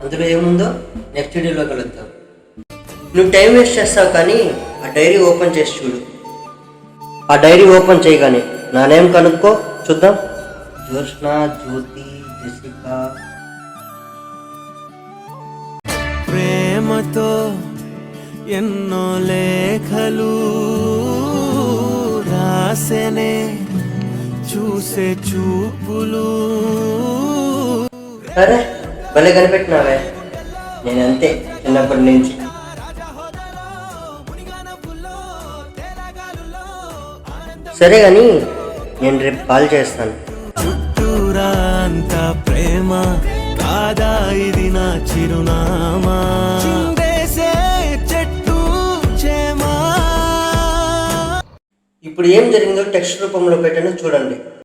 అందులో ఏముందో నెక్స్ట్ వీడియోలోకి వెళ్తాం. నువ్వు టైం వేస్ట్ చేస్తావు కానీ ఆ డైరీ ఓపెన్ చేసి చూడు. ఆ డైరీ ఓపెన్ చేయగానే నా నేమ్ కనుక్కో చూద్దాం. జ్యోత్స్న, జ్యోతి, జెసిక. ప్రేమతో ఎన్నో లేఖలు రాసెనే చూసే చూపులు. అరే భలే కనిపెట్టినావే. నేనంతే చిన్నప్పటి నుంచి. సరే కానీ నేను రేపు కాల్ చేస్తాను. చుట్టూరా అంత ప్రేమ కాదా ఇది నా చిరునామా. చెట్టు చేమా. ఇప్పుడు ఏం జరిగిందో టెక్స్ట్ రూపంలో పెట్టాను చూడండి.